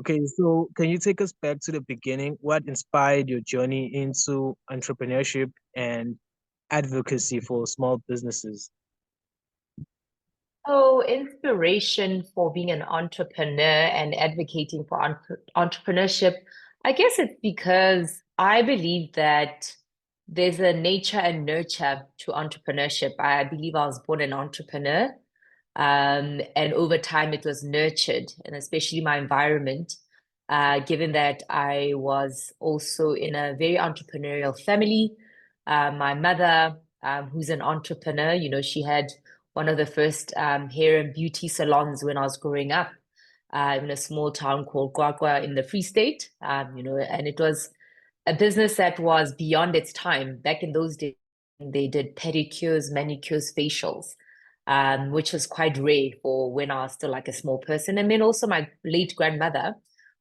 Okay, so can you take us back to the beginning? What inspired your journey into entrepreneurship and advocacy for small businesses? So, inspiration for being an entrepreneur and advocating for entrepreneurship, I guess it's because I believe that there's a nature and nurture to entrepreneurship. I believe I was born an entrepreneur, and over time it was nurtured, and especially my environment, given that I was also in a very entrepreneurial family. My mother, who's an entrepreneur, she had one of the first hair and beauty salons when I was growing up in a small town called Kwakwa in the Free State. And it was a business that was beyond its time. Back in those days, they did pedicures, manicures, facials, which was quite rare for when I was still like a small person. And then also my late grandmother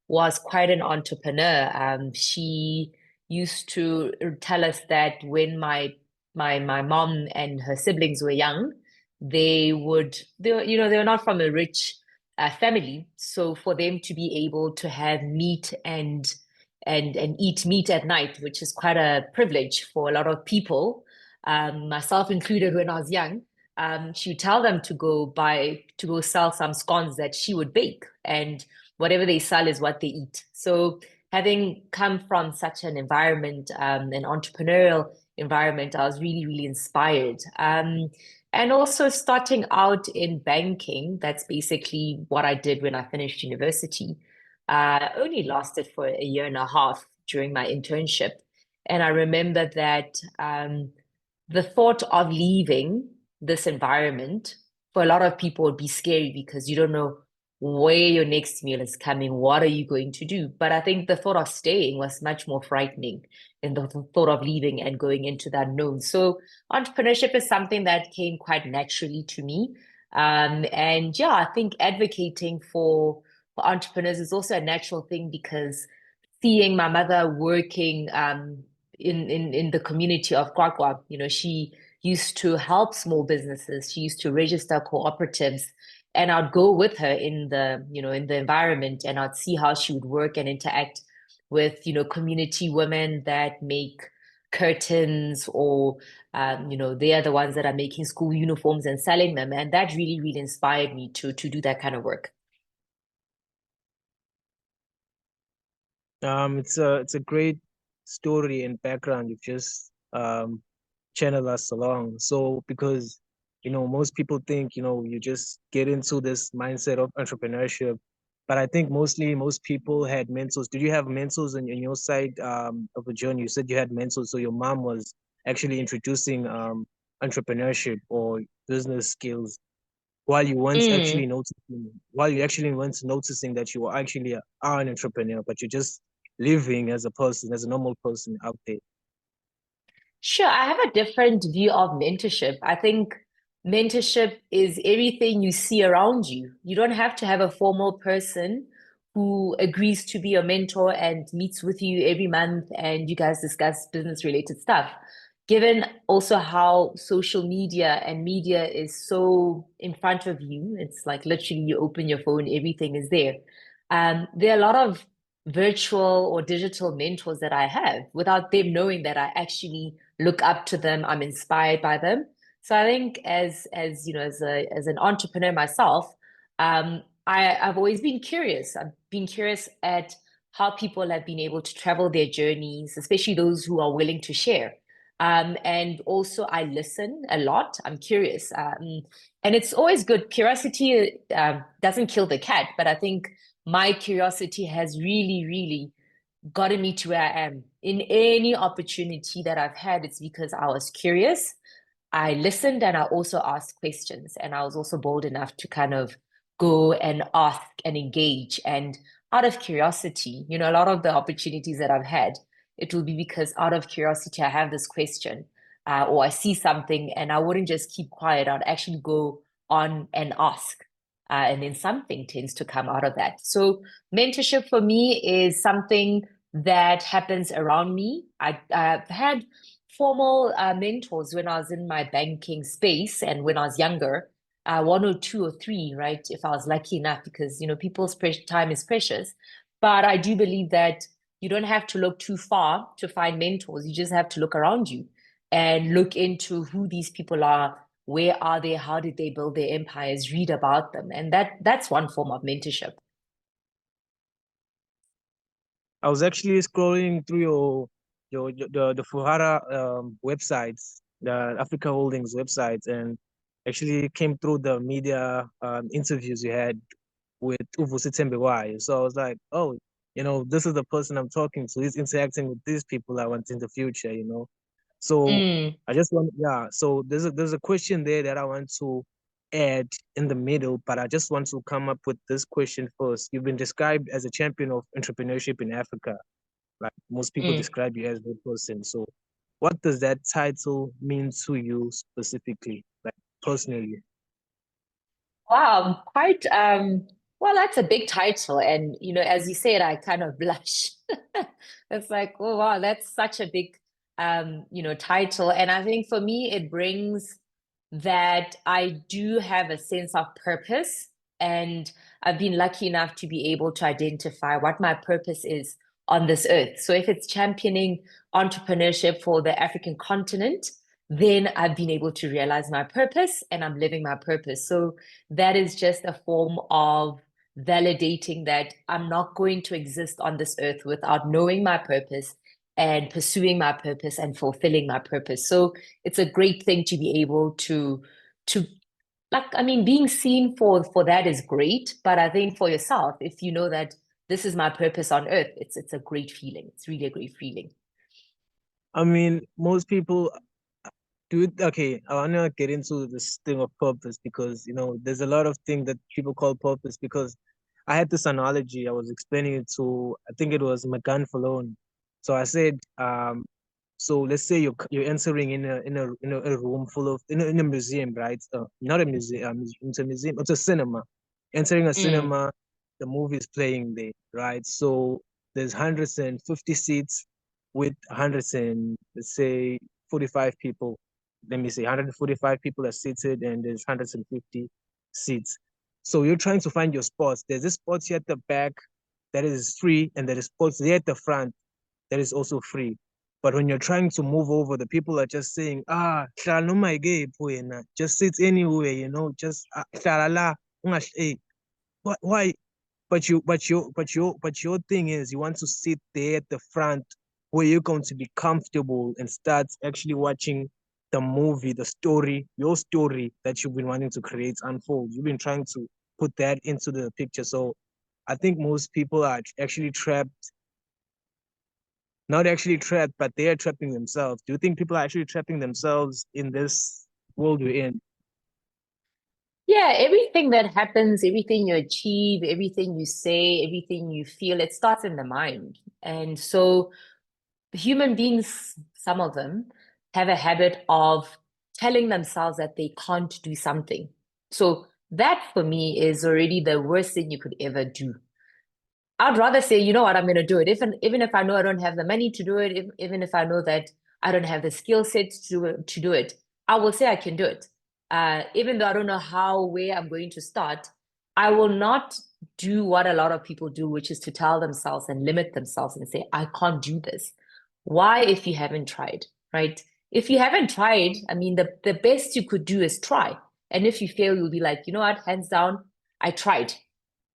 was quite an entrepreneur. She used to tell us that when my mom and her siblings were young, they were not from a rich family. So for them to be able to have meat and eat meat at night, which is quite a privilege for a lot of people, myself included when I was young, she would tell them to go sell some scones that she would bake, and whatever they sell is what they eat. So having come from such an environment, an entrepreneurial environment, I was really, really inspired. And also starting out in banking, that's basically what I did when I finished university. Only lasted for a year and a half during my internship. And I remember that the thought of leaving this environment for a lot of people would be scary because you don't know where your next meal is coming. What are you going to do? But I think the thought of staying was much more frightening than the thought of leaving and going into the unknown. So entrepreneurship is something that came quite naturally to me. And yeah, I think advocating for entrepreneurs is also a natural thing because seeing my mother working in the community of Kwakwa, she used to help small businesses. She used to register cooperatives, and I'd go with her in the environment, and I'd see how she would work and interact with, community women that make curtains or they are the ones that are making school uniforms and selling them. And that really, really inspired me to do that kind of work. It's a great story and background you've just channel us along. So because most people think you just get into this mindset of entrepreneurship, but I think mostly most people had mentors. Did you have mentors in your side of the journey? You said you had mentors, so your mom was actually introducing entrepreneurship or business skills Mm. while you actually once noticing that you are an entrepreneur, but you're just living as a person, as a normal person out there. Sure, I have a different view of mentorship. I think mentorship is everything you see around you. You don't have to have a formal person who agrees to be your mentor and meets with you every month and you guys discuss business related stuff. Given also how social media and media is so in front of you, it's like literally you open your phone, everything is there. There are a lot of virtual or digital mentors that I have without them knowing that I actually look up to them. I'm inspired by them. So I think as as an entrepreneur myself, I've always been curious. I've been curious at how people have been able to travel their journeys, especially those who are willing to share. And also I listen a lot. I'm curious. And it's always good. Curiosity doesn't kill the cat, but I think my curiosity has really, really gotten me to where I am. In any opportunity that I've had, it's because I was curious. I listened and I also asked questions. And I was also bold enough to kind of go and ask and engage. And out of curiosity, a lot of the opportunities that I've had, it will be because out of curiosity, I have this question or I see something and I wouldn't just keep quiet. I'd actually go on and ask. And then something tends to come out of that. So mentorship for me is something that happens around me. I've had formal mentors when I was in my banking space and when I was younger, one or two or three, right? If I was lucky enough, because people's time is precious. But I do believe that you don't have to look too far to find mentors. You just have to look around you and look into who these people are, where are they, how did they build their empires, read about them. And that's one form of mentorship. I was actually scrolling through the Fuhara websites, the Africa Holdings websites, and actually came through the media interviews you had with Uvusi Tembewai. So I was like, oh, this is the person I'm talking to. He's interacting with these people I want in the future. So Mm. I just want, yeah. So there's a question there that I want to add in the middle, but I just want to come up with this question first. You've been described as a champion of entrepreneurship in Africa. Like most people Mm. describe you as that person. So what does that title mean to you specifically, like personally? Wow, quite well, that's a big title. And as you said, I kind of blush. It's like, oh wow, that's such a big title. And I think for me it brings that I do have a sense of purpose. And I've been lucky enough to be able to identify what my purpose is on this earth. So if it's championing entrepreneurship for the African continent, then I've been able to realize my purpose and I'm living my purpose. So that is just a form of validating that I'm not going to exist on this earth without knowing my purpose and pursuing my purpose and fulfilling my purpose. So it's a great thing to be able to like, I mean, being seen for that is great, but I think for yourself, if you know that this is my purpose on earth, it's a great feeling. It's really a great feeling. I mean, most people do it. Okay, I want to get into this thing of purpose because, there's a lot of things that people call purpose because I had this analogy. I was explaining it to, I think it was McGann Falone. So I said, so let's say you're entering in a room full of in a museum, right? Not a museum, it's a museum, it's a cinema. Entering a Mm, cinema, the movie is playing there, right? So there's 150 seats with hundreds and let's say 45 people. Let me say 145 people are seated and there's 150 seats. So you're trying to find your spots. There's this spot here at the back that is free, and there is spots there at the front that is also free. But when you're trying to move over, the people are just saying, just sit anywhere, just why? But your thing is you want to sit there at the front where you're going to be comfortable and start actually watching the movie, the story, your story that you've been wanting to create unfold. You've been trying to put that into the picture. So I think most people are actually trapped, not actually trapped, but they are trapping themselves. Do you think people are actually trapping themselves in this world we're in? yeah, everything that happens, everything you achieve, everything you say, everything you feel, it starts in the mind. And so human beings, some of them, have a habit of telling themselves that they can't do something. So that for me is already the worst thing you could ever do. I'd rather say, you know what, I'm going to do it. Even if I know I don't have the money to do it, even if I know that I don't have the skill set to do it, I will say I can do it. Even though I don't know how, where I'm going to start, I will not do what a lot of people do, which is to tell themselves and limit themselves and say, I can't do this. Why if you haven't tried, right? If you haven't tried, I mean, the best you could do is try. And if you fail, you'll be like, you know what, hands down, I tried.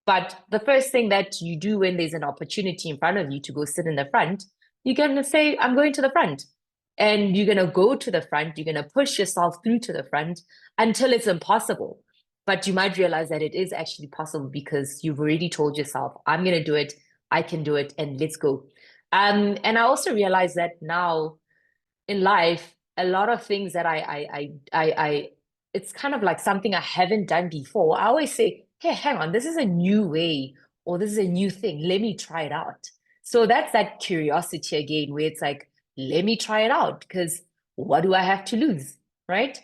But the first thing that you do when there's an opportunity in front of you to go sit in the front, you're going to say, I'm going to the front. And you're going to go to the front. You're going to push yourself through to the front until it's impossible. But you might realize that it is actually possible because you've already told yourself, I'm going to do it. I can do it. And let's go. And I also realize that now in life, a lot of things that it's kind of like something I haven't done before. I always say, hey, hang on, this is a new way or this is a new thing. Let me try it out. So that's that curiosity again, where it's like, let me try it out because what do I have to lose? Right?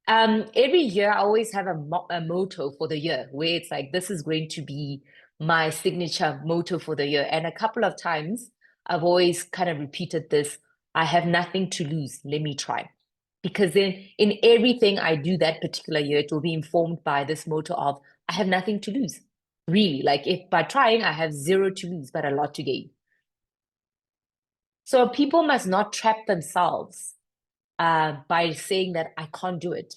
Every year I always have a motto for the year where it's like, this is going to be my signature motto for the year. And a couple of times I've always kind of repeated this. I have nothing to lose. Let me try. Because then in everything I do that particular year, it will be informed by this motto of I have nothing to lose. Really, like if by trying, I have zero to lose, but a lot to gain. So people must not trap themselves by saying that I can't do it.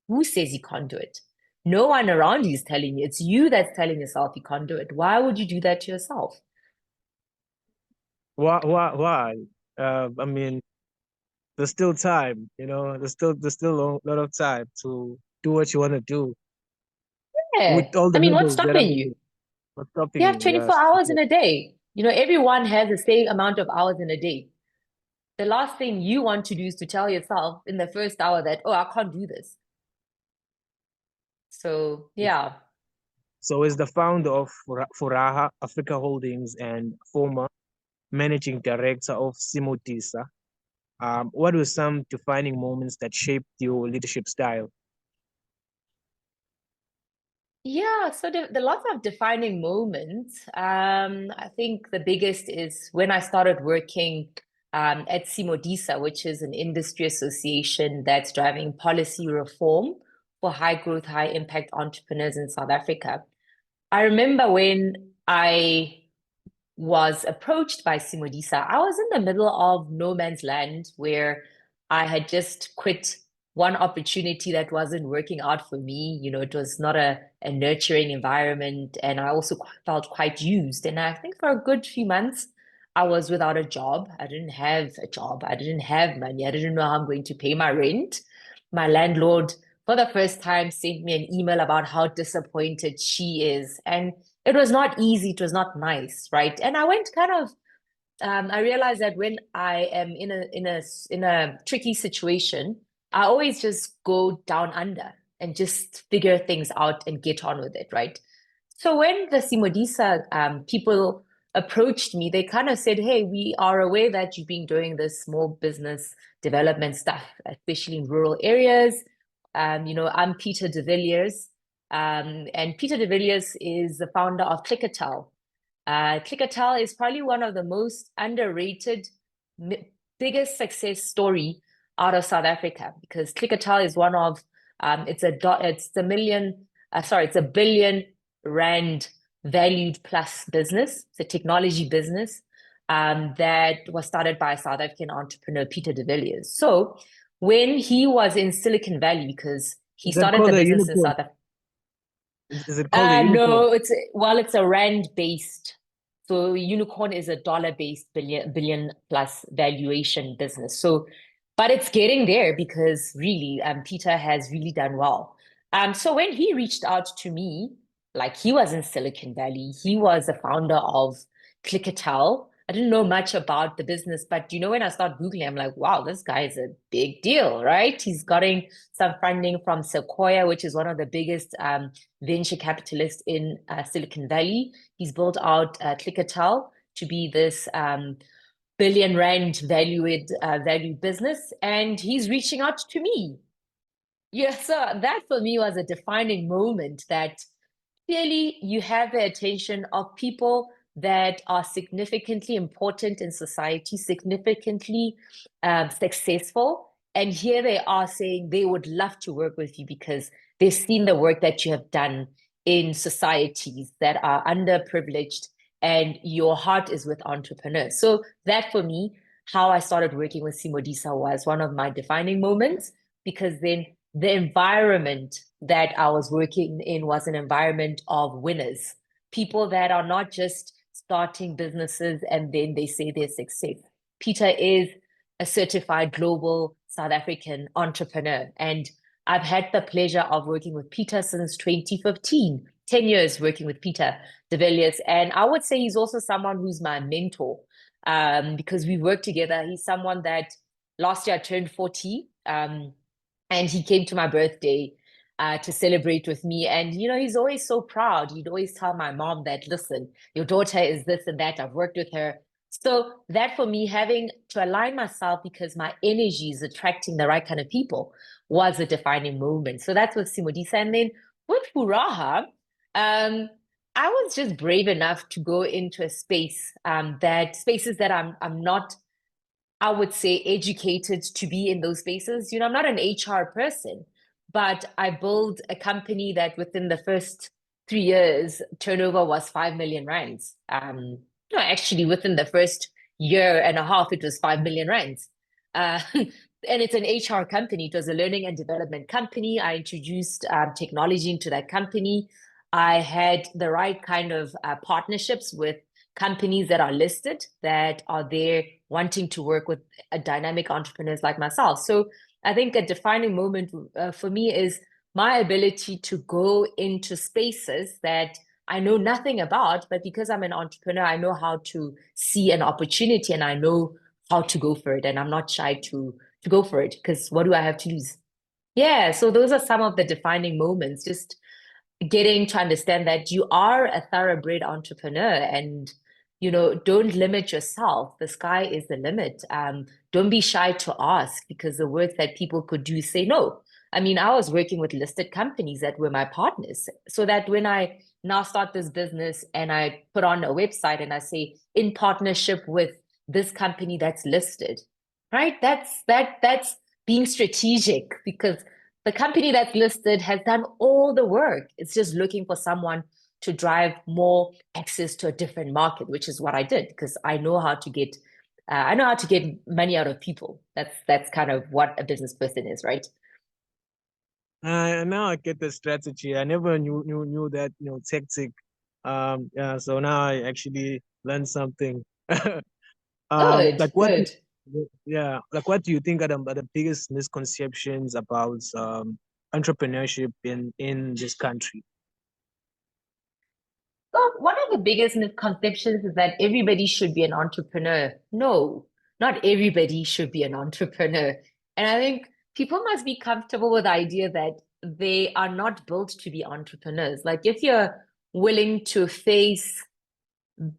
Who says you can't do it? No one around you is telling you. It's you that's telling yourself you can't do it. Why would you do that to yourself? Why? I mean, there's still time, there's still a lot of time to do what you want to do Yeah. with all I the mean, what's hurdles that are stopping you? not You stopping have me. 24 Yes. hours in a day. Everyone has the same amount of hours in a day. The last thing you want to do is to tell yourself in the first hour that, oh, I can't do this. So, yeah. So is the founder of Furaha Africa Holdings and former managing director of Simodisa. What were some defining moments that shaped your leadership style? Yeah, so the lots of defining moments. I think the biggest is when I started working at Simodisa, which is an industry association that's driving policy reform for high growth, high impact entrepreneurs in South Africa. I remember when I was approached by Simodisa. I was in the middle of no man's land where I had just quit one opportunity that wasn't working out for me. It was not a nurturing environment. And I also felt quite used. And I think for a good few months, I was without a job. I didn't have a job. I didn't have money. I didn't know how I'm going to pay my rent. My landlord, for the first time, sent me an email about how disappointed she is. And it was not easy. It was not nice, right? And I went kind of I realized that when I am in a tricky situation, I always just go down under and just figure things out and get on with it, right? So when the Simodisa people approached me, they kind of said, "Hey, we are aware that you've been doing this small business development stuff, especially in rural areas. I'm Peter de Villiers, and Peter de Villiers is the founder of Clickatel. Clickatel is probably one of the most underrated, biggest success story out of South Africa because Clickatel is one of it's a billion rand valued plus business. It's a technology business that was started by a South African entrepreneur, Peter de Villiers. So when he was in Silicon Valley, because he Is that started the called a business in unicorn? South Africa. Is it called a unicorn? No, it's a rand based. So unicorn is a dollar based billion plus valuation business. So, but it's getting there because really, Peter has really done well. So when he reached out to me, like he was in Silicon Valley, he was the founder of Clickatel. I didn't know much about the business, but when I start Googling, I'm like, wow, this guy is a big deal, right? He's getting some funding from Sequoia, which is one of the biggest venture capitalist in Silicon Valley. He's built out Clickatel to be this billion rand valued business, and he's reaching out to me. Yeah, so that for me was a defining moment that clearly you have the attention of people that are significantly important in society, significantly successful. And here they are saying they would love to work with you because they've seen the work that you have done in societies that are underprivileged, and your heart is with entrepreneurs. So that for me, how I started working with Simodisa was one of my defining moments because then the environment that I was working in was an environment of winners, people that are not just starting businesses and then they say they're success. Peter is a certified global South African entrepreneur, and I've had the pleasure of working with Peter since 2015, 10 years working with Peter de Villiers. And I would say he's also someone who's my mentor because we work together. He's someone that last year I turned 40. And he came to my birthday to celebrate with me. And, he's always so proud. He'd always tell my mom that, listen, your daughter is this and that. I've worked with her. So that for me, having to align myself because my energy is attracting the right kind of people was a defining moment. So that's with Simodisa. And then with Furaha, um, I was just brave enough to go into a spaces that I'm not, I would say, educated to be in those spaces. I'm not an HR person, but I built a company that within the first 3 years, turnover was 5 million rands. No, actually, within the first year and a half, it was 5 million rands. And it's an HR company. It was a learning and development company. I introduced technology into that company. I had the right kind of partnerships with companies that are listed, that are there wanting to work with dynamic entrepreneurs like myself. So I think a defining moment for me is my ability to go into spaces that I know nothing about, but because I'm an entrepreneur, I know how to see an opportunity and I know how to go for it. And I'm not shy to go for it because what do I have to lose? Yeah, so those are some of the defining moments. Just getting to understand that you are a thoroughbred entrepreneur and don't limit yourself. The sky is the limit. Don't be shy to ask because the worst that people could do is say no. I mean, I was working with listed companies that were my partners, so that when I now start this business and I put on a website and I say in partnership with this company that's listed, right? That's being strategic because the company that's listed has done all the work. It's just looking for someone to drive more access to a different market, which is what I did because I know how to get money out of people. That's kind of what a business person is, right? Now I get the strategy. I never knew that tactic. Yeah. So now I actually learned something. Good, Like what? good. Yeah. Like what do you think are the biggest misconceptions about entrepreneurship in this country? Well, one of the biggest misconceptions is that everybody should be an entrepreneur. No, not everybody should be an entrepreneur. And I think people must be comfortable with the idea that they are not built to be entrepreneurs. Like if you're willing to face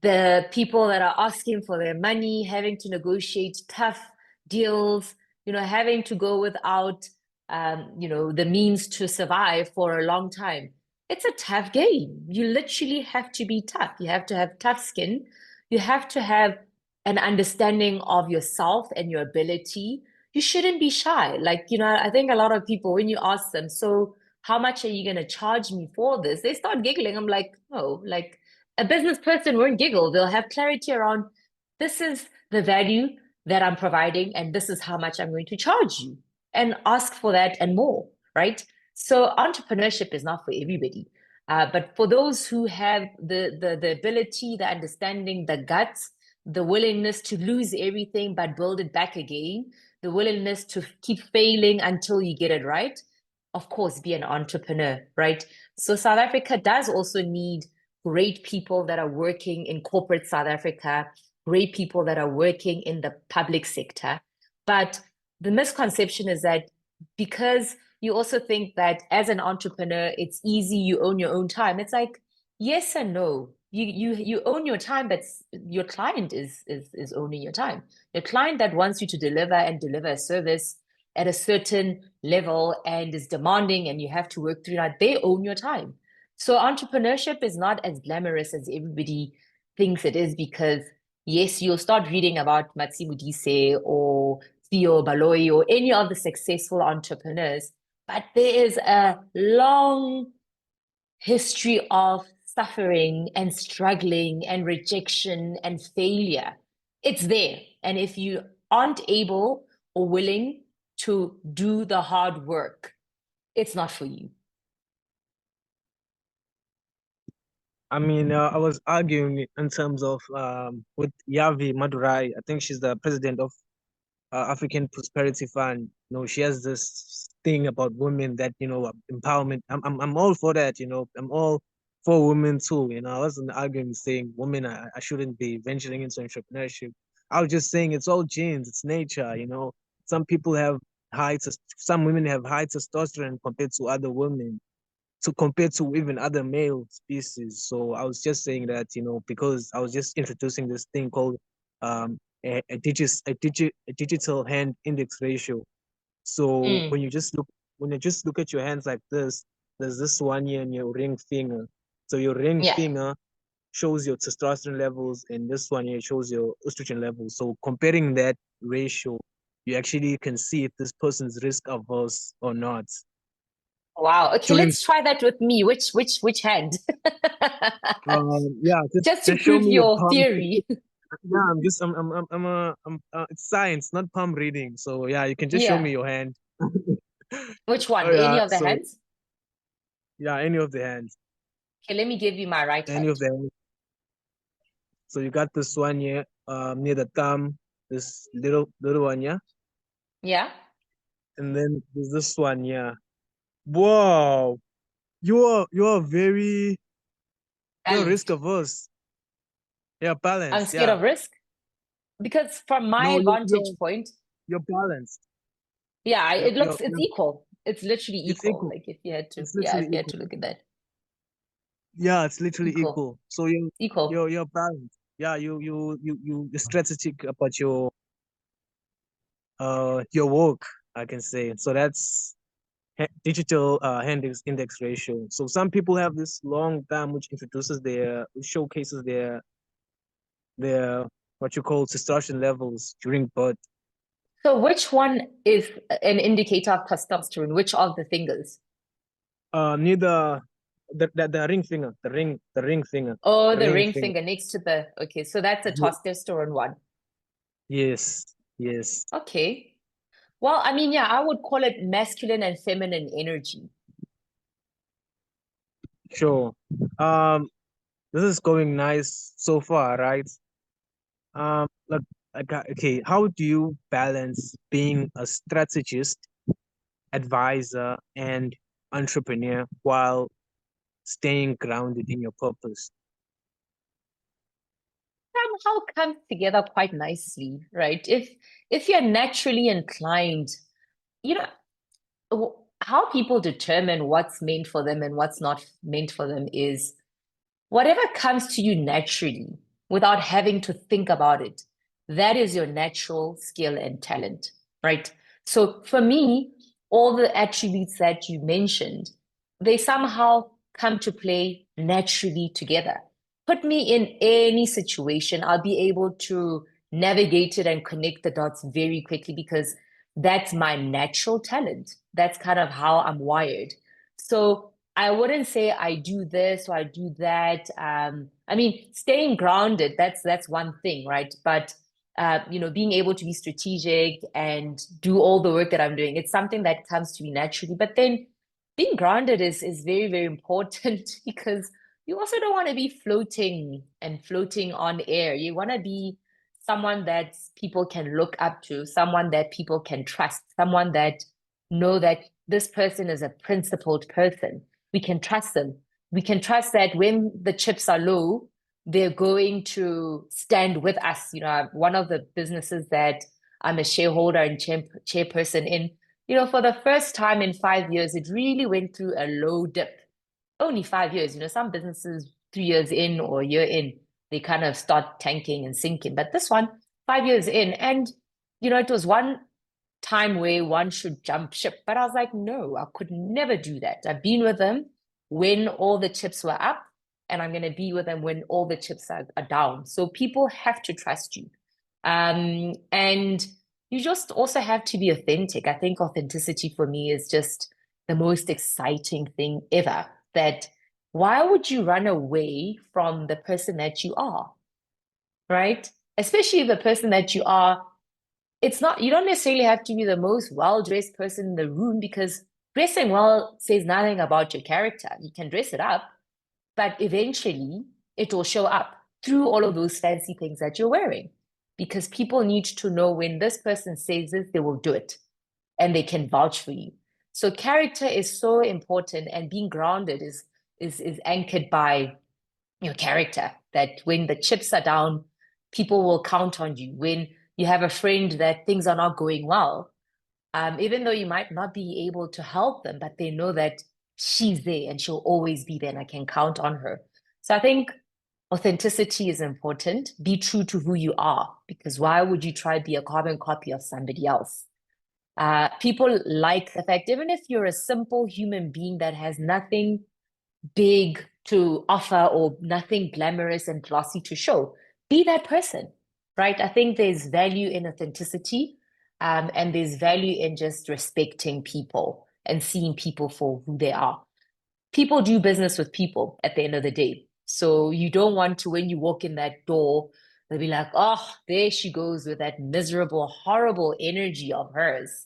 the people that are asking for their money, having to negotiate tough deals, having to go without, the means to survive for a long time. It's a tough game. You literally have to be tough. You have to have tough skin. You have to have an understanding of yourself and your ability. You shouldn't be shy. Like, I think a lot of people, when you ask them, so how much are you going to charge me for this? They start giggling. I'm like, no, like, a business person won't giggle. They'll have clarity around this is the value that I'm providing, and this is how much I'm going to charge you, and ask for that and more, right? So entrepreneurship is not for everybody. But for those who have the ability, the understanding, the guts, the willingness to lose everything but build it back again, the willingness to keep failing until you get it right, of course, be an entrepreneur, right? So South Africa does also need great people that are working in corporate South Africa, great people that are working in the public sector. But the misconception is that because you also think that as an entrepreneur, it's easy, you own your own time. It's like, yes and no. You own your time, but your client is owning your time. Your client that wants you to deliver a service at a certain level and is demanding and you have to work through that, they own your time. So entrepreneurship is not as glamorous as everybody thinks it is because yes, you'll start reading about Matsi Modise or Theo Baloyi or any of the successful entrepreneurs, but there is a long history of suffering and struggling and rejection and failure. It's there. And if you aren't able or willing to do the hard work, it's not for you. I mean, I was arguing in terms of with Yavi Madurai. I think she's the president of African Prosperity Fund. She has this thing about women that empowerment. I'm all for that. I'm all for women too. I wasn't arguing saying women I shouldn't be venturing into entrepreneurship. I was just saying it's all genes, it's nature. Some people have some women have high testosterone compared to other women, to compare to even other male species. So I was just saying that, because I was just introducing this thing called a digital hand index ratio. So Mm, when you just look at your hands like this, there's this one here in your ring finger. So your ring yeah. finger shows your testosterone levels, and this one here shows your estrogen levels. So comparing that ratio, you actually can see if this person's risk averse or not. Wow. Okay, showing. let's try that with me. Which hand? Yeah, Just to just show prove me your your palm. theory. Yeah, it's science, not palm reading. So yeah, you can just show me Yeah. your hand. Which Oh one? Any yeah, of the so hands? yeah, any of the hands, Okay, let me give you my right any of hand. the hands. So you got this one here, near the thumb, this little one, yeah, Yeah. and then there's this one, yeah. Wow, you are very you're risk Balanced. averse. Yeah, I'm balanced. scared Yeah, of risk because from no, my you vantage point, you're balanced. yeah, it's You're equal. It's literally it's equal. equal. Like if you had to, It's yeah, literally if you had equal. to look at that, Yeah, it's literally equal, equal. So you equal. you're balanced. Yeah, you're strategic about your work, I can say. So that's digital index ratio. So some people have this long term which introduces which showcases their what you call testosterone levels during birth. So which one is an indicator of testosterone? Which of the fingers? Neither the ring finger, Oh, the the ring ring finger. finger next to the, okay, so that's a testosterone one. Yes, yes, Okay. Well, I mean, yeah, I would call it masculine and feminine energy. sure. Um, this is going nice so far, right? Look, okay, how do you balance being a strategist, advisor, and entrepreneur while staying grounded in your purpose? Somehow comes together quite nicely, right? If you're naturally inclined, you know, how people determine what's meant for them and what's not meant for them is whatever comes to you naturally without having to think about it. That is your natural skill and talent, right? So for me, all the attributes that you mentioned, they somehow come to play naturally together. Put me in any situation, I'll be able to navigate it and connect the dots very quickly because that's my natural talent. That's kind of how I'm wired. So I wouldn't say I do this or I do that. I mean, staying grounded, that's one thing, right? But being able to be strategic and do all the work that I'm doing, it's something that comes to me naturally. But then being grounded is very, very important because you also don't want to be floating on air. You want to be someone that people can look up to, someone that people can trust, someone that know that this person is a principled person. We can trust them. We can trust that when the chips are low, they're going to stand with us. One of the businesses that I'm a shareholder and chairperson in, for the first time in 5 years, it really went through a low dip. Only 5 years. Some businesses 3 years in or a year in, they kind of start tanking and sinking. But this one, 5 years in, and it was one time where one should jump ship. But I was like, no, I could never do that. I've been with them when all the chips were up, and I'm going to be with them when all the chips are down. So people have to trust you. And you just also have to be authentic. I think authenticity for me is just the most exciting thing ever. That why would you run away from the person that you are, right? Especially the person that you are, it's not, you don't necessarily have to be the most well-dressed person in the room because dressing well says nothing about your character. You can dress it up, but eventually it will show up through all of those fancy things that you're wearing because people need to know when this person says this, they will do it and they can vouch for you. So character is so important, and being grounded is anchored by your character, that when the chips are down, people will count on you. When you have a friend that things are not going well, even though you might not be able to help them, but they know that she's there and she'll always be there and I can count on her. So I think authenticity is important. Be true to who you are, because why would you try to be a carbon copy of somebody else? People like the fact, even if you're a simple human being that has nothing big to offer or nothing glamorous and glossy to show, be that person, right? I think there's value in authenticity, and there's value in just respecting people and seeing people for who they are. People do business with people at the end of the day. So you don't want to, when you walk in that door, they'll be like, oh, there she goes with that miserable, horrible energy of hers.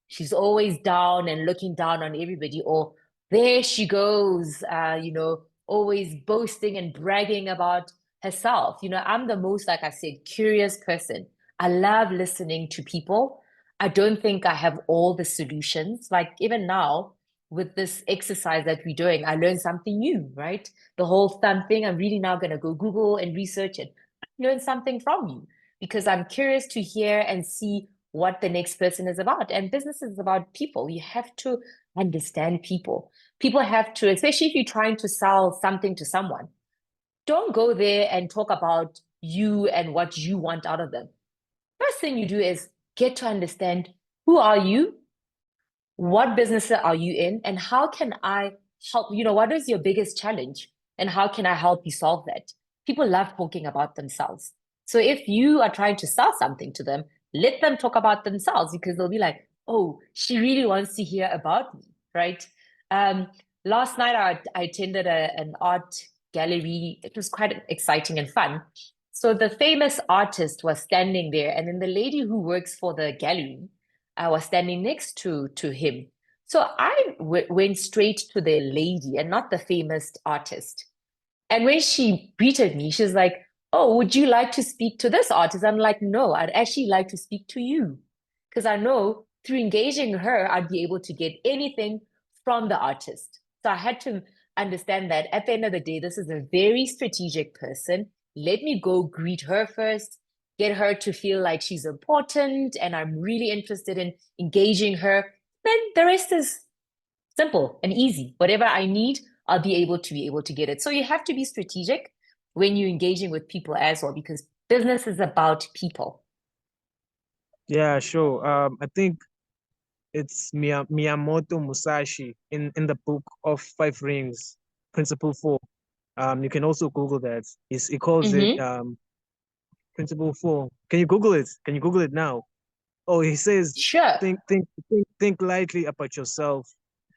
She's always down and looking down on everybody. Or there she goes, always boasting and bragging about herself. I'm the most, like I said, curious person. I love listening to people. I don't think I have all the solutions. Like even now, with this exercise that we're doing, I learned something new, right? The whole thumb thing, I'm really now going to go Google and research it, learn something from you because I'm curious to hear and see what the next person is about. And business is about people. You have to understand people. People have to, especially if you're trying to sell something to someone, don't go there and talk about you and what you want out of them. First thing you do is get to understand who are you, what business are you in, and how can I help? What is your biggest challenge, and how can I help you solve that? People love talking about themselves. So if you are trying to sell something to them, let them talk about themselves because they'll be like, oh, she really wants to hear about me, right? Um, Last night I attended an art gallery. It was quite exciting and fun. So the famous artist was standing there, and then the lady who works for the gallery, I was standing next to him. So I went straight to the lady and not the famous artist. And when she greeted me, she's like, oh, would you like to speak to this artist? I'm like, no, I'd actually like to speak to you. Because I know through engaging her, I'd be able to get anything from the artist. So I had to understand that at the end of the day, this is a very strategic person. Let me go greet her first, get her to feel like she's important, and I'm really interested in engaging her. Then the rest is simple and easy. Whatever I need, I'll be able to get it. So you have to be strategic when you're engaging with people as well, because business is about people. Yeah, sure. I think it's Miyamoto Musashi in the book of Five Rings, Principle 4. You can also Google that. He calls it Mm-hmm. Principle 4. Can you Google it? Can you Google it now? Oh, he says, Sure. think lightly about yourself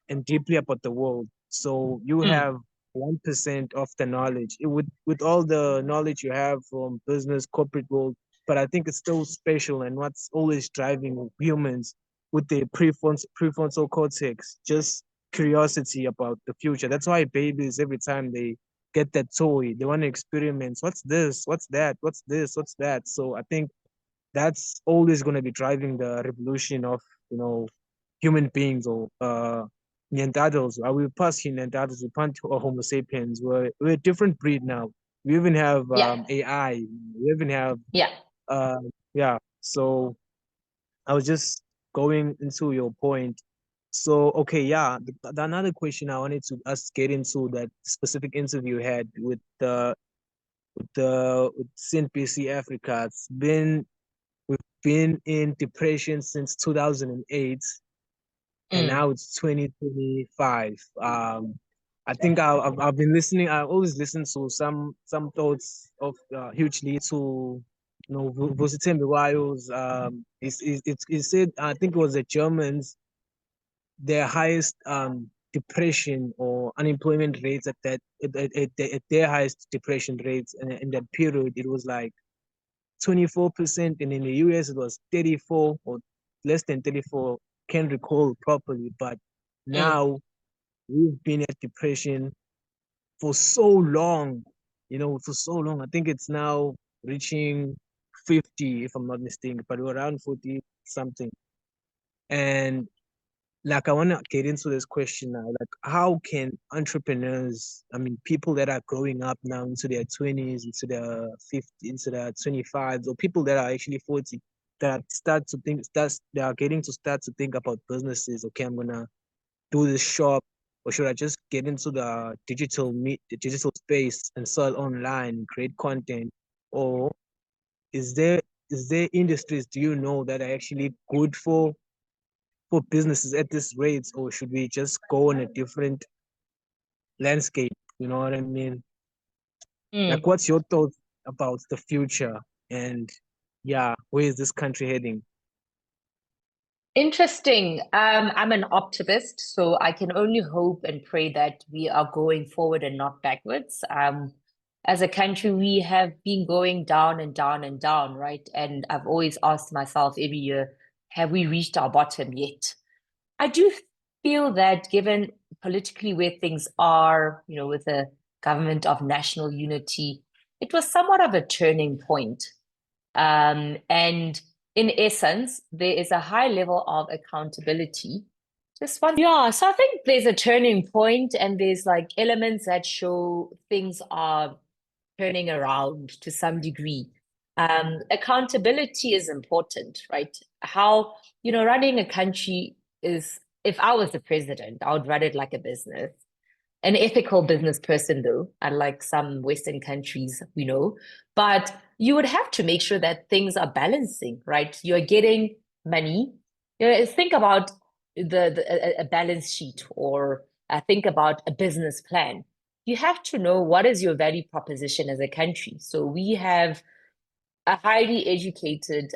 and deeply about the world. So you Mm. have 1% of the knowledge with all the knowledge you have from business, corporate world. But I think it's still special and what's always driving humans with the prefrontal cortex, just curiosity about the future. That's why babies, every time they get that toy, they want to experiment. What's this? What's that? What's this? What's that? So I think that's always going to be driving the revolution of human beings or Neanderthals. We pass Neanderthals, we pass Homo sapiens. We're a different breed now. We even have Yeah. AI. We even have Yeah. uh, yeah. So I was just going into your point. So okay, yeah. The another question I wanted to us get into that specific interview you had with CNBC Africa. We've been in depression since 2008, and Mm. now it's 2025. I think I've been listening. I always listen to some thoughts of hugely to Vusitembe Wiles. He said, I think it was the Germans, their highest depression or unemployment rates at their highest depression rates in that period. It was like 24%, and in the US it was 34 or less than 34. Can't recall properly, but Mm. now we've been at depression for so long, for so long. I think it's now reaching 50, if I'm not mistaken, but we're around 40 something. And like, I want to get into this question now. Like, how can entrepreneurs, I mean, people that are growing up now into their 20s, into their 50s, into their 25s, or people that are actually 40, they are getting to start to think about businesses. Okay, I'm gonna do this shop, or should I just get into the digital space and sell online, create content, or is there is there industries do you know that are actually good for businesses at this rate, or should we just go on a different landscape? You know what I mean? Like, Mm. what's your thoughts about the future? And yeah, where is this country heading? Interesting. I'm an optimist, so I can only hope and pray that we are going forward and not backwards. As a country, we have been going down and down and down, right? And I've always asked myself every year, have we reached our bottom yet? I do feel that given politically where things are, with a government of national unity, it was somewhat of a turning point. And in essence, there is a high level of accountability. Just one, yeah. So I think there's a turning point, and there's like elements that show things are turning around to some degree. Accountability is important, right? How, running a country is, if I was the president, I would run it like a business. An ethical business person, though, unlike some Western countries we know. But you would have to make sure that things are balancing, right? You're getting money. Think about a balance sheet, or think about a business plan. You have to know what is your value proposition as a country. So we have a highly educated,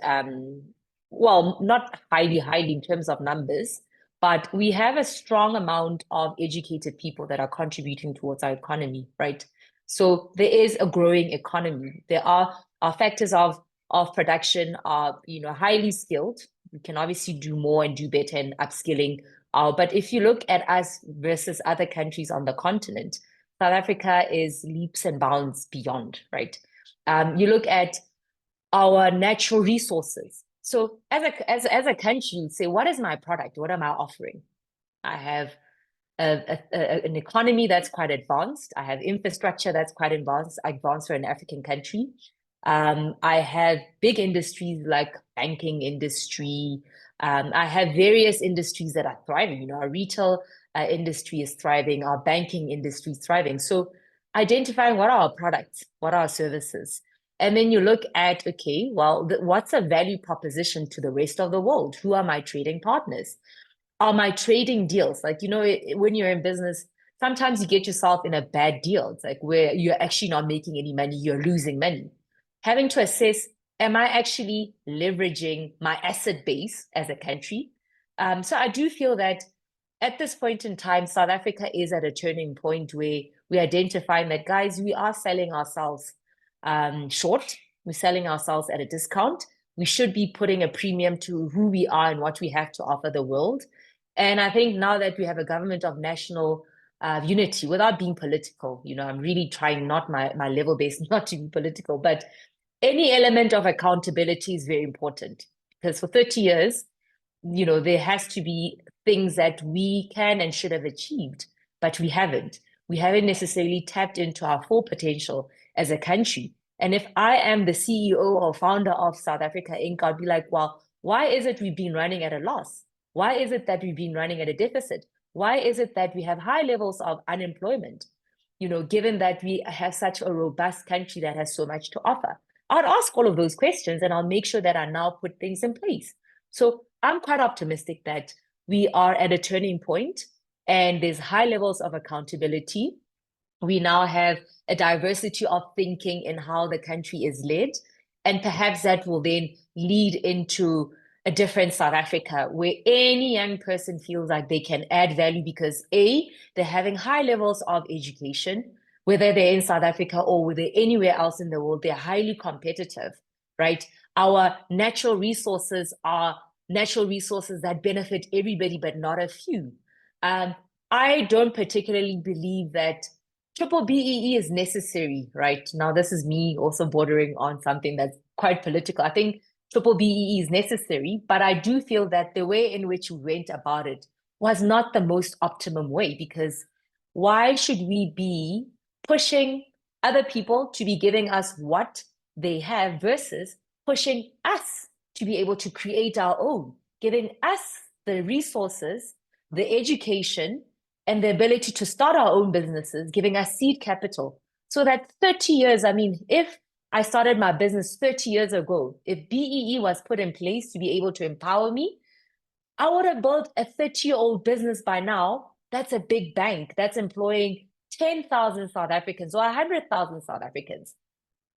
well, not highly in terms of numbers, but we have a strong amount of educated people that are contributing towards our economy, right? So there is a growing economy. There are our factors of production are, highly skilled. We can obviously do more and do better in upskilling. But if you look at us versus other countries on the continent, South Africa is leaps and bounds beyond, right? You look at our natural resources. So as a country, you say, what is my product? What am I offering? I have an economy that's quite advanced. I have infrastructure that's quite advanced for an African country. I have big industries like banking industry. I have various industries that are thriving. Our retail industry is thriving. Our banking industry is thriving. So identifying what are our products, what are our services, and then you look at, okay, well, what's a value proposition to the rest of the world? Who are my trading partners? Are my trading deals? Like, when you're in business, sometimes you get yourself in a bad deal. It's like where you're actually not making any money, you're losing money. Having to assess, am I actually leveraging my asset base as a country? So I do feel that at this point in time, South Africa is at a turning point where we're identifying that, guys, we are selling ourselves short. We're selling ourselves at a discount. We should be putting a premium to who we are and what we have to offer the world. And I think now that we have a government of national unity, without being political, I'm really trying not my level base not to be political, but any element of accountability is very important, because for 30 years, there has to be things that we can and should have achieved, but we haven't. We haven't necessarily tapped into our full potential as a country. And if I am the CEO or founder of South Africa Inc., I'd be like, well, why is it we've been running at a loss? Why is it that we've been running at a deficit? Why is it that we have high levels of unemployment? Given that we have such a robust country that has so much to offer. I'd ask all of those questions, and I'll make sure that I now put things in place. So I'm quite optimistic that we are at a turning point, and there's high levels of accountability. We now have a diversity of thinking in how the country is led, and perhaps that will then lead into a different South Africa where any young person feels like they can add value because they're having high levels of education, whether they're in South Africa or whether anywhere else in the world, they're highly competitive, right? Our natural resources are natural resources that benefit everybody, but not a few. I don't particularly believe that triple BEE is necessary, right? Now, this is me also bordering on something that's quite political. I think triple BEE is necessary, but I do feel that the way in which we went about it was not the most optimum way, because why should we be pushing other people to be giving us what they have versus pushing us to be able to create our own, giving us the resources, the education, and the ability to start our own businesses, giving us seed capital. So that 30 years, I mean, if I started my business 30 years ago, if BEE was put in place to be able to empower me, I would have built a 30-year-old business by now. That's a big bank that's employing 10,000 South Africans or 100,000 South Africans.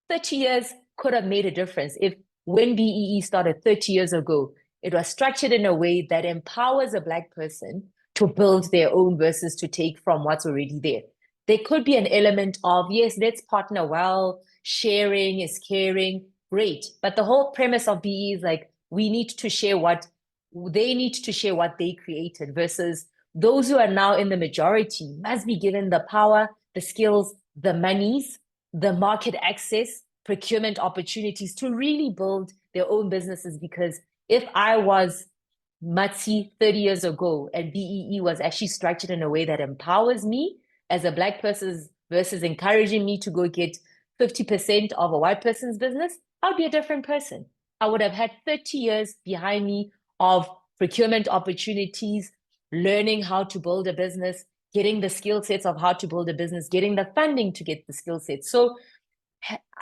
30 years could have made a difference if when BEE started 30 years ago, It was structured in a way that empowers a Black person to build their own versus to take from what's already there. There could be an element of, yes, let's partner well, sharing is caring, great. But the whole premise of BE is like, we need to share what they need to share what they created versus those who are now in the majority must be given the power, the skills, the monies, the market access, procurement opportunities to really build their own businesses. Because if I was Matsi 30 years ago and BEE was actually structured in a way that empowers me as a Black person versus encouraging me to go get 50% of a white person's business, I'd be a different person. I would have had 30 years behind me of procurement opportunities, learning how to build a business, getting the skill sets of how to build a business, getting the funding to get the skill sets. So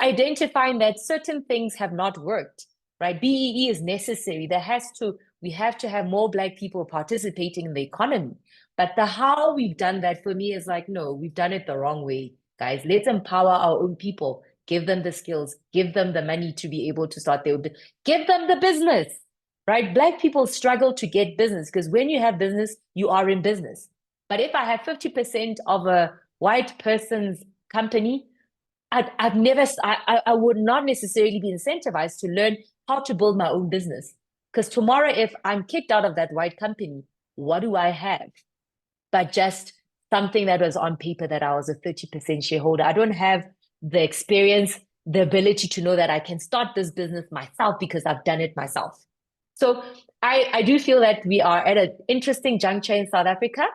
identifying that certain things have not worked, right? BEE is necessary. We have to have more Black people participating in the economy. But the how we've done that for me is like, no, we've done it the wrong way, guys. Let's empower our own people, give them the skills, give them the money to be able to start give them the business, right? Black people struggle to get business because when you have business, you are in business. But if I have 50% of a white person's company, I would not necessarily be incentivized to learn how to build my own business. Because tomorrow, if I'm kicked out of that white company, what do I have? But just something that was on paper that I was a 30% shareholder. I don't have the experience, the ability to know that I can start this business myself because I've done it myself. So I do feel that we are at an interesting juncture in South Africa.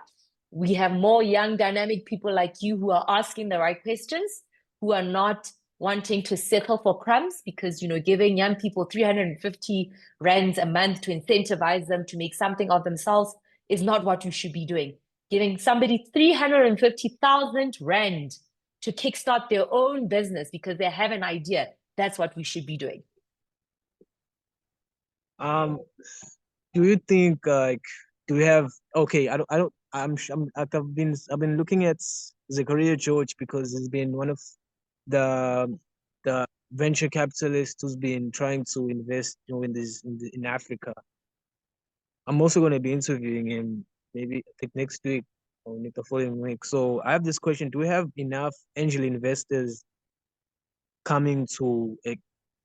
We have more young, dynamic people like you who are asking the right questions, who are not wanting to settle for crumbs because, giving young people 350 rands a month to incentivize them to make something of themselves is not what you should be doing. Giving somebody 350,000 rand to kickstart their own business because they have an idea, that's what we should be doing. Do you think do we have okay? I've been looking at Zachariah George because he's been one of the venture capitalists who's been trying to invest in Africa. I'm also going to be interviewing him maybe I think next week or the following week. So I have this question: do we have enough angel investors coming to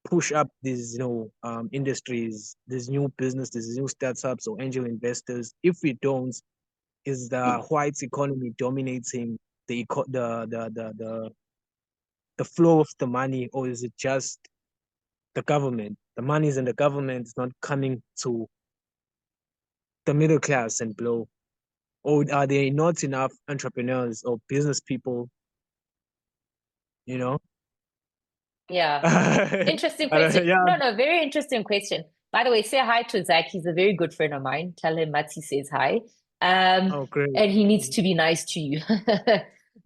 push up these industries, these new businesses, these new startups or angel investors? If we don't, is the white economy dominating the flow of the money, or is it just the government? The money is in the government, it's not coming to the middle class and below. Or are there not enough entrepreneurs or business people, Yeah. Interesting question. Yeah. No, very interesting question. By the way, say hi to Zach. He's a very good friend of mine. Tell him Matsi says hi. Oh, great. And he needs to be nice to you.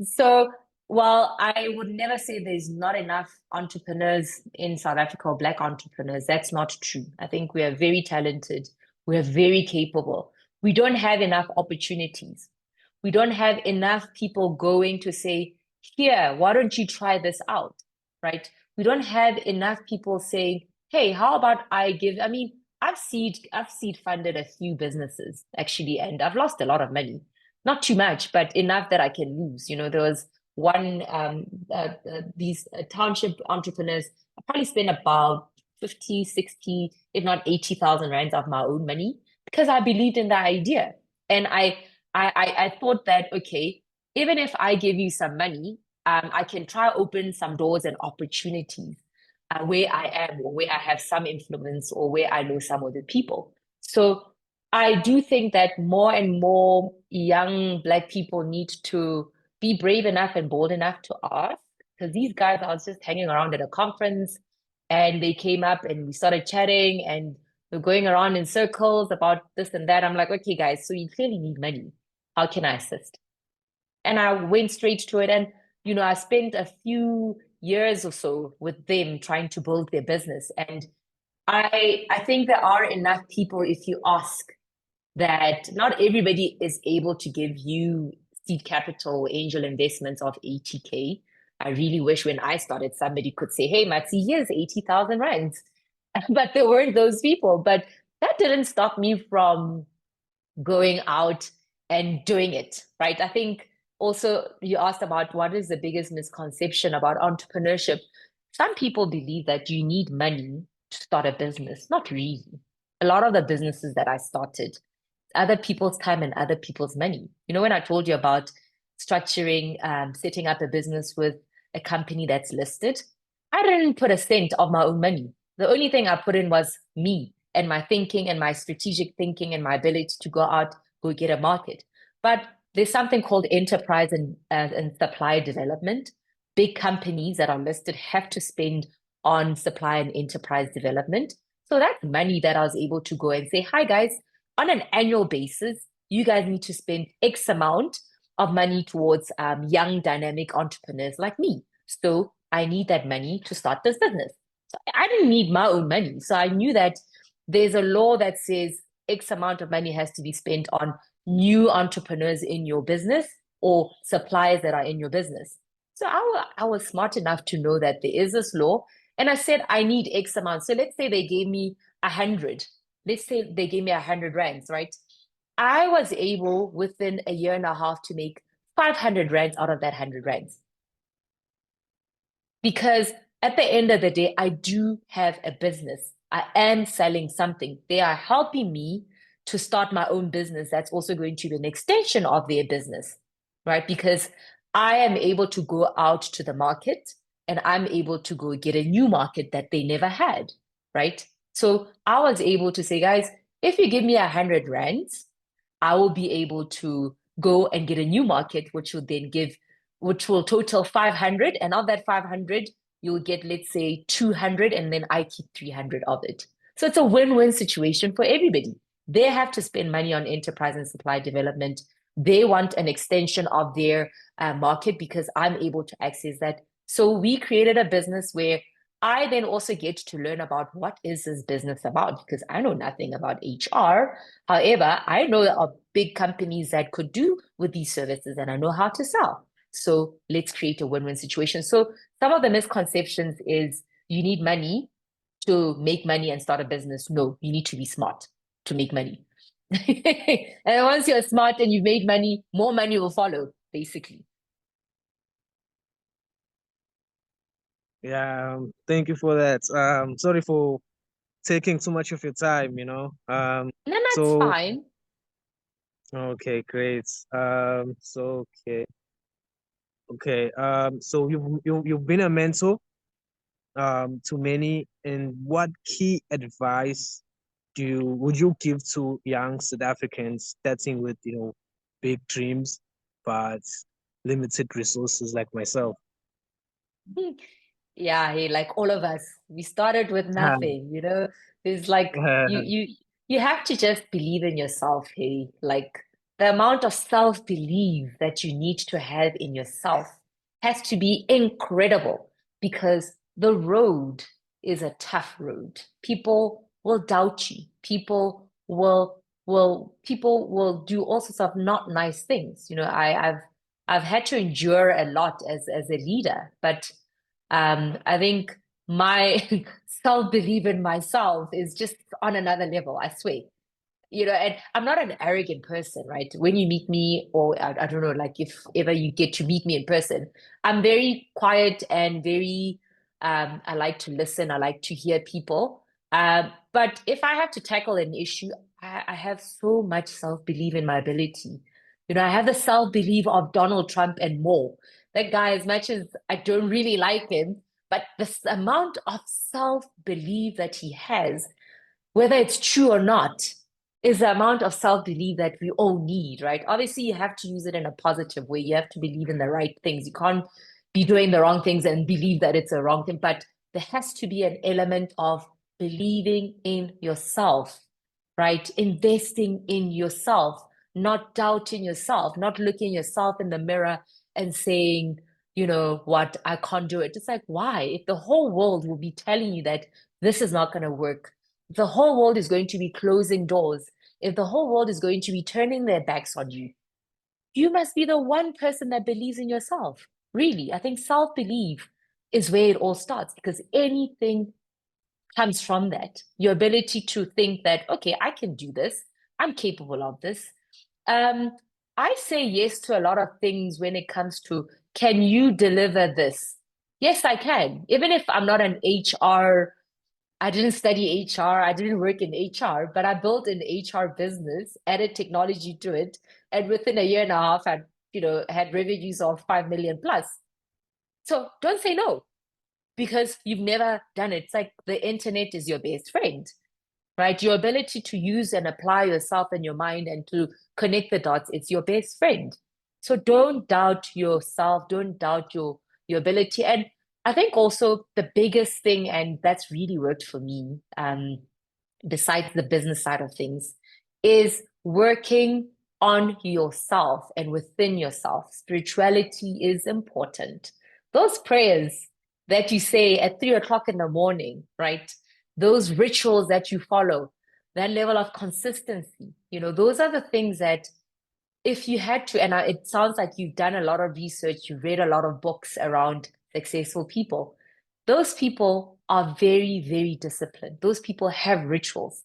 So, while I would never say there's not enough entrepreneurs in South Africa or Black entrepreneurs, that's not true. I think we are very talented. We are very capable. We don't have enough opportunities. We don't have enough people going to say, here, why don't you try this out? Right? We don't have enough people saying, hey, how about I've seed funded a few businesses actually, and I've lost a lot of money. Not too much, but enough that I can lose. There was one these township entrepreneurs. I probably spent about 50, 60, if not 80,000 rands of my own money because I believed in the idea. And I thought that, okay, even if I give you some money, I can try open some doors and opportunities where I am or where I have some influence or where I know some of the people. So I do think that more and more young Black people need to be brave enough and bold enough to ask. Because these guys, I was just hanging around at a conference and they came up and we started chatting and we're going around in circles about this and that. I'm like, okay, guys, so you clearly need money. How can I assist? And I went straight to it. And, I spent a few years or so with them trying to build their business. And I think there are enough people, if you ask, that not everybody is able to give you seed capital angel investments of 80K. I really wish when I started, somebody could say, hey, Matsi, here's 80,000 rands. But there weren't those people. But that didn't stop me from going out and doing it, right? I think also you asked about what is the biggest misconception about entrepreneurship. Some people believe that you need money to start a business. Not really. A lot of the businesses that I started, other people's time and other people's money. You know, when I told you about structuring, setting up a business with a company that's listed, I didn't put a cent of my own money. The only thing I put in was me and my thinking and my strategic thinking and my ability to go out, go get a market. But there's something called enterprise and supply development. Big companies that are listed have to spend on supply and enterprise development. So that's money that I was able to go and say, hi guys, on an annual basis, you guys need to spend X amount of money towards young, dynamic entrepreneurs like me. So I need that money to start this business. So I didn't need my own money. So I knew that there's a law that says X amount of money has to be spent on new entrepreneurs in your business or suppliers that are in your business. So I was smart enough to know that there is this law. And I said, I need X amount. So let's say they gave me 100. Let's say they gave me 100 rands, right? I was able within a year and a half to make 500 rands out of that 100 rands. Because at the end of the day, I do have a business. I am selling something. They are helping me to start my own business. That's also going to be an extension of their business, right? Because I am able to go out to the market and I'm able to go get a new market that they never had, right? So I was able to say, guys, if you give me 100 rands, I will be able to go and get a new market, which will total 500. And of that 500, you'll get, let's say, 200, and then I keep 300 of it. So it's a win-win situation for everybody. They have to spend money on enterprise and supply development. They want an extension of their market because I'm able to access that. So we created a business where I then also get to learn about what is this business about because I know nothing about HR. However, I know of big companies that could do with these services and I know how to sell. So let's create a win-win situation. So some of the misconceptions is you need money to make money and start a business. No, you need to be smart to make money. And once you're smart and you've made money, more money will follow, basically. Yeah, thank you for that. Sorry for taking too much of your time, No, that's So fine. okay, great. So you've been a mentor to many, and what key advice would you give to young South Africans starting with, big dreams but limited resources like myself? Yeah, hey, like all of us, we started with nothing, you know. There's like you have to just believe in yourself, hey. Like the amount of self-belief that you need to have in yourself has to be incredible because the road is a tough road. People will doubt you. People will do all sorts of not nice things. You know, I've had to endure a lot as a leader, but I think my self-belief in myself is just on another level, I swear. You know, and I'm not an arrogant person, right? When you meet me, or I don't know, like if ever you get to meet me in person, I'm very quiet and very, I like to listen, I like to hear people. But if I have to tackle an issue, I have so much self-belief in my ability. You know, I have the self-belief of Donald Trump and more. That guy, as much as I don't really like him, but this amount of self-belief that he has, whether it's true or not, is the amount of self-belief that we all need, right? Obviously, you have to use it in a positive way. You have to believe in the right things. You can't be doing the wrong things and believe that it's a wrong thing. But there has to be an element of believing in yourself, right? Investing in yourself, not doubting yourself, not looking yourself in the mirror and saying, you know what, I can't do it. It's like, why? If the whole world will be telling you that this is not going to work, the whole world is going to be closing doors, if the whole world is going to be turning their backs on you, you must be the one person that believes in yourself. Really, I think self belief is where it all starts because anything comes from that. Your ability to think that, okay, I can do this. I'm capable of this. Um, I say yes to a lot of things when it comes to, can you deliver this? Yes, I can. Even if I'm not an HR, I didn't study HR, I didn't work in HR, but I built an HR business, added technology to it, and within a year and a half, had revenues of 5 million plus. So don't say no because you've never done it. It's like the internet is your best friend, right? Your ability to use and apply yourself and your mind and to connect the dots, it's your best friend. So don't doubt yourself, don't doubt your ability. And I think also the biggest thing, and that's really worked for me, besides the business side of things, is working on yourself and within yourself. Spirituality is important. Those prayers that you say at 3 o'clock in the morning, right? Those rituals that you follow, that level of consistency, those are the things that if you had to, and it sounds like you've done a lot of research, you've read a lot of books around successful people. Those people are very, very disciplined. Those people have rituals,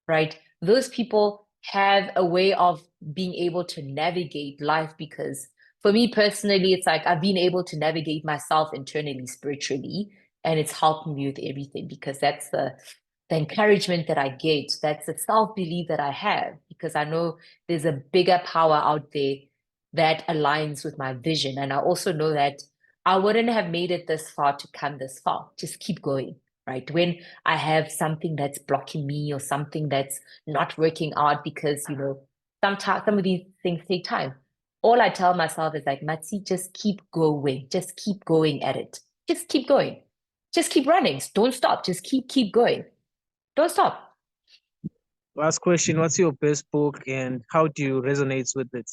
right? Those people have a way of being able to navigate life because for me personally, it's like I've been able to navigate myself internally, spiritually, and it's helped me with everything because that's the encouragement that I get. That's the self-belief that I have because I know there's a bigger power out there that aligns with my vision. And I also know that I wouldn't have made it this far to come this far. Just keep going, right? When I have something that's blocking me or something that's not working out because, sometimes some of these things take time. All I tell myself is like, Matsi, just keep going. Just keep going at it. Just keep going. Just keep running. Don't stop. Just keep going. Don't stop. Last question, what's your best book and how do you resonate with it?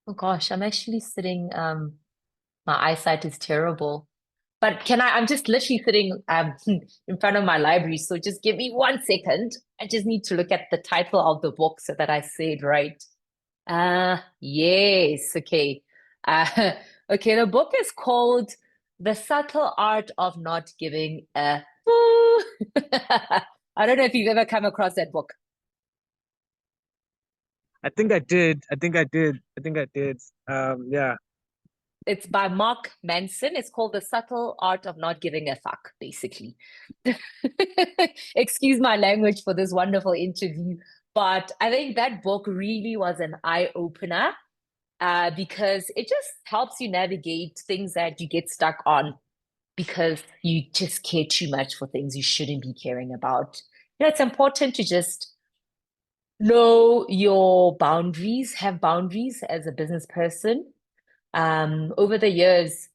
Oh gosh, I'm actually sitting, my eyesight is terrible. But I'm just literally sitting in front of my library, so just give me 1 second. I just need to look at the title of the book so that I say it right. Yes, okay. Uh okay, the book is called The Subtle Art of Not Giving a I don't know if you've ever come across that book. I think I did. I think I did. I think I did. Yeah. It's by Mark Manson. It's called The Subtle Art of Not Giving a Fuck, basically. Excuse my language for this wonderful interview, but I think that book really was an eye opener because it just helps you navigate things that you get stuck on because you just care too much for things you shouldn't be caring about. It's important to just know your boundaries, have boundaries as a business person. Over the years,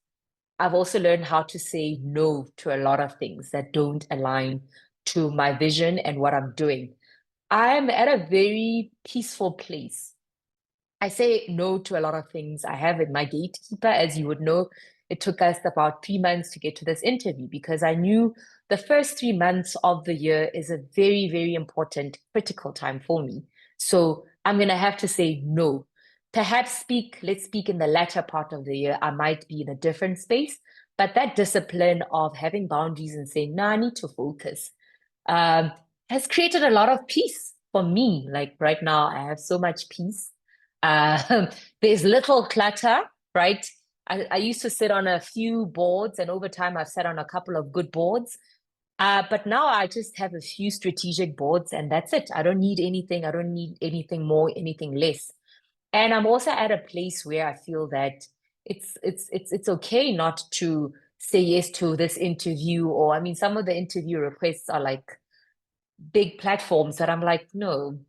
I've also learned how to say no to a lot of things that don't align to my vision and what I'm doing. I'm at a very peaceful place. I say no to a lot of things. I have in my gatekeeper, as you would know, it took us about 3 months to get to this interview because I knew the first 3 months of the year is a very, very important, critical time for me. So I'm going to have to say no. Perhaps let's speak in the latter part of the year. I might be in a different space, but that discipline of having boundaries and saying, no, I need to focus, um, has created a lot of peace for me. Like right now, I have so much peace. There's little clutter, right? I used to sit on a few boards, and over time, I've sat on a couple of good boards. But now I just have a few strategic boards, and that's it. I don't need anything. I don't need anything more, anything less. And I'm also at a place where I feel that it's okay not to say yes to this interview, or I mean, some of the interview requests are like big platforms that I'm like, no,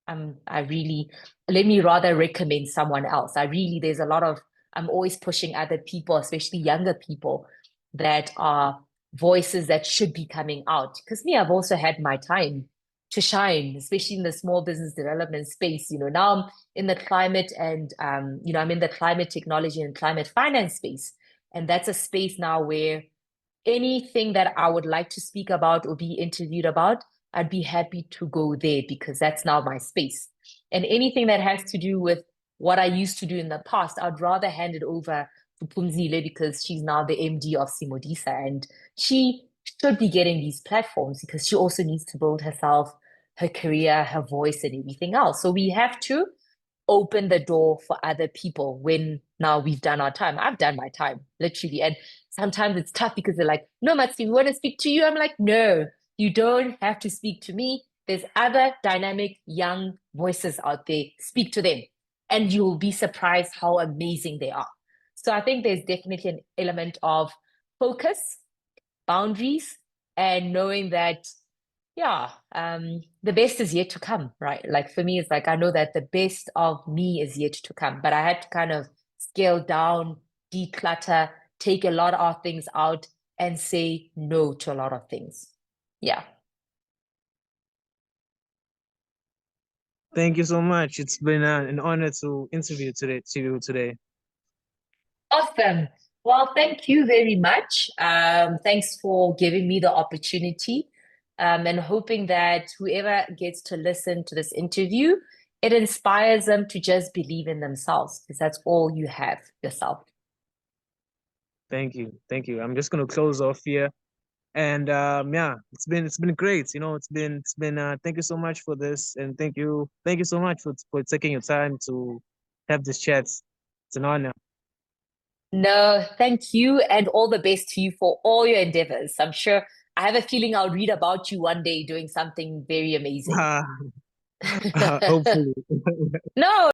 I really, let me rather recommend someone else. There's a lot of, I'm always pushing other people, especially younger people, that are voices that should be coming out. Because me, I've also had my time to shine, especially in the small business development space. Now I'm in the climate and, I'm in the climate technology and climate finance space. And that's a space now where anything that I would like to speak about or be interviewed about, I'd be happy to go there because that's now my space. And anything that has to do with what I used to do in the past, I'd rather hand it over to Pumzile because she's now the MD of Simodisa and she should be getting these platforms because she also needs to build herself, her career, her voice, and everything else. So we have to open the door for other people when now we've done our time. I've done my time, literally. And sometimes it's tough because they're like, no, Matsi, we want to speak to you. I'm like, no, you don't have to speak to me. There's other dynamic young voices out there. Speak to them, and you'll be surprised how amazing they are. So I think there's definitely an element of focus, boundaries, and knowing that yeah, the best is yet to come, right? Like for me, it's like I know that the best of me is yet to come, but I had to kind of scale down, declutter, take a lot of things out, and say no to a lot of things. Yeah. Thank you so much. It's been an honor to interview today. Awesome. Well, thank you very much. Thanks for giving me the opportunity, and hoping that whoever gets to listen to this interview, it inspires them to just believe in themselves because that's all you have yourself. Thank you. Thank you. I'm just gonna close off here. And yeah, it's been great. It's been thank you so much for this, and thank you so much for taking your time to have this chat. It's an honor. No, thank you, and all the best to you for all your endeavors. I'm sure I have a feeling I'll read about you one day doing something very amazing. Hopefully. No,